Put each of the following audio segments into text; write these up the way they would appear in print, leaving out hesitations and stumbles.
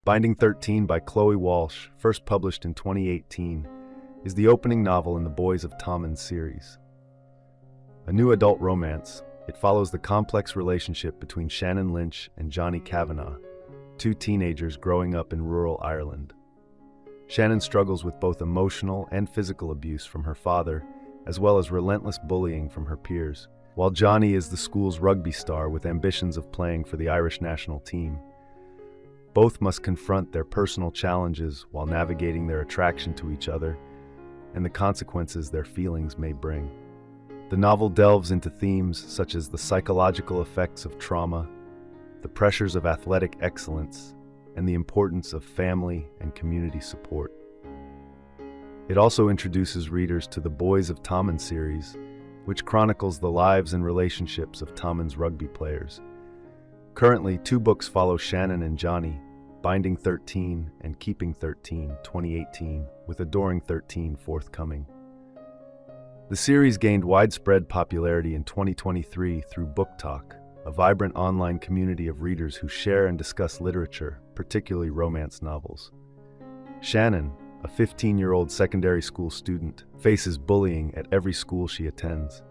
Binding 13 by Chloe Walsh, first published in 2018, is the opening novel in the Boys of Tommen series. A new adult romance, it follows the complex relationship between Shannon Lynch and Johnny Kavanagh, two teenagers growing up in rural Ireland. Shannon struggles with both emotional and physical abuse from her father, as well as relentless bullying from her peers, while Johnny is the school's rugby star with ambitions of playing for the Irish national team. Both must confront their personal challenges while navigating their attraction to each other and the consequences their feelings may bring. The novel delves into themes such as the psychological effects of trauma, the pressures of athletic excellence, and the importance of family and community support. It also introduces readers to the Boys of Tommen series, which chronicles the lives and relationships of Tommen's rugby players. Currently, 2 books follow Shannon and Johnny, Binding 13 and Keeping 13, 2018, with Adoring 13 forthcoming. The series gained widespread popularity in 2023 through Book Talk, a vibrant online community of readers who share and discuss literature, particularly romance novels. Shannon, a 15-year-old secondary school student, faces bullying at every school she attends.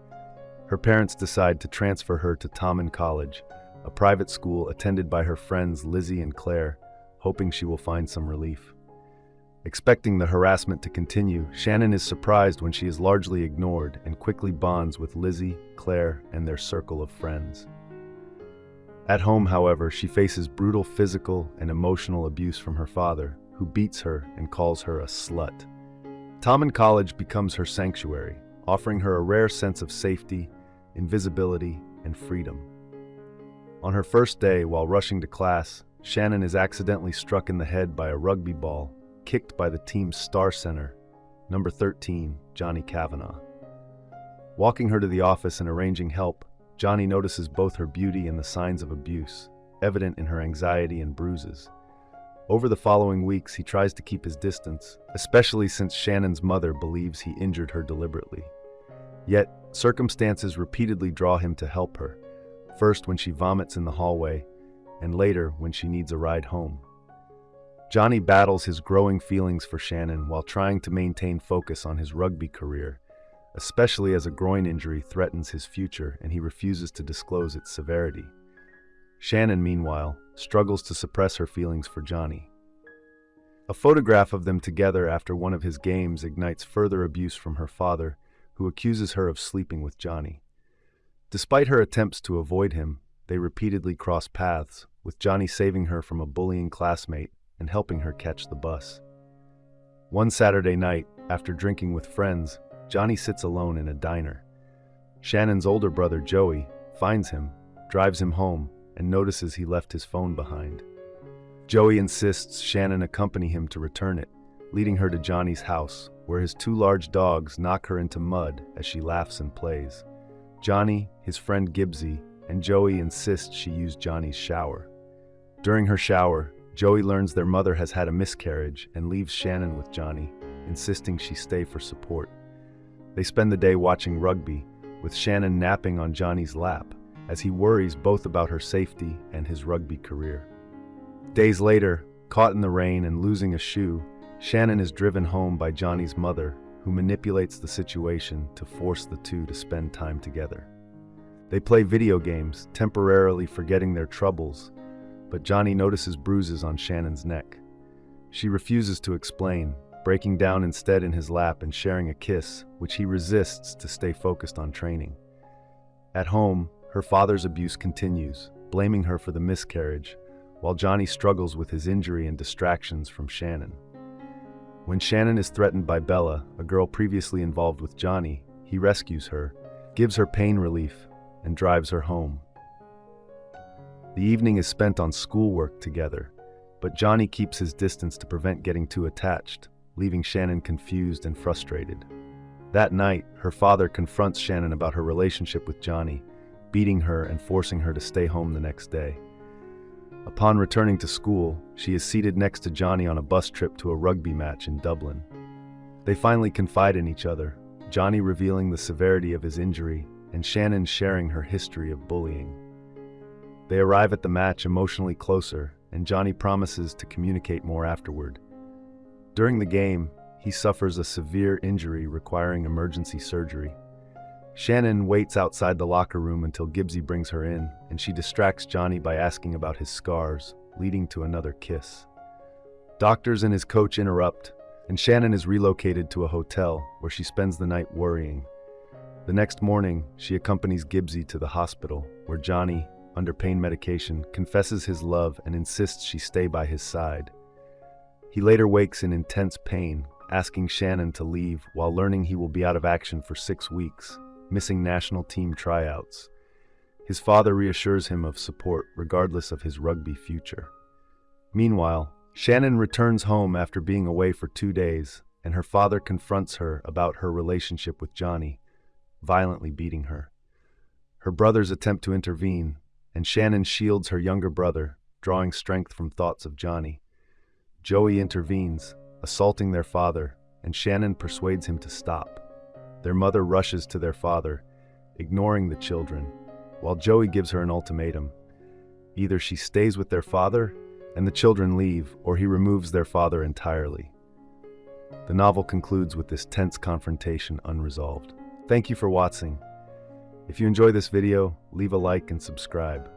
Her parents decide to transfer her to Tommen College, a private school attended by her friends Lizzie and Claire, hoping she will find some relief. Expecting the harassment to continue, Shannon is surprised when she is largely ignored and quickly bonds with Lizzie, Claire, and their circle of friends. At home, however, she faces brutal physical and emotional abuse from her father, who beats her and calls her a slut. Tommen College becomes her sanctuary, offering her a rare sense of safety, invisibility, and freedom. On her first day, while rushing to class, Shannon is accidentally struck in the head by a rugby ball, kicked by the team's star center, number 13, Johnny Kavanagh. Walking her to the office and arranging help, Johnny notices both her beauty and the signs of abuse, evident in her anxiety and bruises. Over the following weeks, he tries to keep his distance, especially since Shannon's mother believes he injured her deliberately. Yet, circumstances repeatedly draw him to help her, first when she vomits in the hallway, and later when she needs a ride home. Johnny battles his growing feelings for Shannon while trying to maintain focus on his rugby career, especially as a groin injury threatens his future and he refuses to disclose its severity. Shannon, meanwhile, struggles to suppress her feelings for Johnny. A photograph of them together after one of his games ignites further abuse from her father, who accuses her of sleeping with Johnny. Despite her attempts to avoid him, they repeatedly cross paths, with Johnny saving her from a bullying classmate and helping her catch the bus. One Saturday night, after drinking with friends, Johnny sits alone in a diner. Shannon's older brother, Joey, finds him, drives him home, and notices he left his phone behind. Joey insists Shannon accompany him to return it, leading her to Johnny's house, where his 2 large dogs knock her into mud as she laughs and plays. Johnny, his friend Gibbsy, and Joey insist she use Johnny's shower. During her shower, Joey learns their mother has had a miscarriage and leaves Shannon with Johnny, insisting she stay for support. They spend the day watching rugby, with Shannon napping on Johnny's lap, as he worries both about her safety and his rugby career. Days later, caught in the rain and losing a shoe, Shannon is driven home by Johnny's mother, who manipulates the situation to force the two to spend time together. They play video games, temporarily forgetting their troubles, but Johnny notices bruises on Shannon's neck. She refuses to explain, breaking down instead in his lap and sharing a kiss, which he resists to stay focused on training. At home, her father's abuse continues, blaming her for the miscarriage, while Johnny struggles with his injury and distractions from Shannon. When Shannon is threatened by Bella, a girl previously involved with Johnny, he rescues her, gives her pain relief, and drives her home. The evening is spent on schoolwork together, but Johnny keeps his distance to prevent getting too attached, leaving Shannon confused and frustrated. That night, her father confronts Shannon about her relationship with Johnny, beating her and forcing her to stay home the next day. Upon returning to school, she is seated next to Johnny on a bus trip to a rugby match in Dublin. They finally confide in each other, Johnny revealing the severity of his injury and Shannon sharing her history of bullying. They arrive at the match emotionally closer, and Johnny promises to communicate more afterward. During the game, he suffers a severe injury requiring emergency surgery. Shannon waits outside the locker room until Gibbsy brings her in, and she distracts Johnny by asking about his scars, leading to another kiss. Doctors and his coach interrupt, and Shannon is relocated to a hotel where she spends the night worrying. The next morning, she accompanies Gibbsy to the hospital, where Johnny, under pain medication, confesses his love and insists she stay by his side. He later wakes in intense pain, asking Shannon to leave while learning he will be out of action for 6 weeks, missing national team tryouts. His father reassures him of support regardless of his rugby future. Meanwhile, Shannon returns home after being away for 2 days, and her father confronts her about her relationship with Johnny, violently beating her. Her brothers attempt to intervene, and Shannon shields her younger brother, drawing strength from thoughts of Johnny. Joey intervenes, assaulting their father, and Shannon persuades him to stop. Their mother rushes to their father, ignoring the children, while Joey gives her an ultimatum. Either she stays with their father and the children leave, or he removes their father entirely. The novel concludes with this tense confrontation unresolved. Thank you for watching. If you enjoy this video, leave a like and subscribe.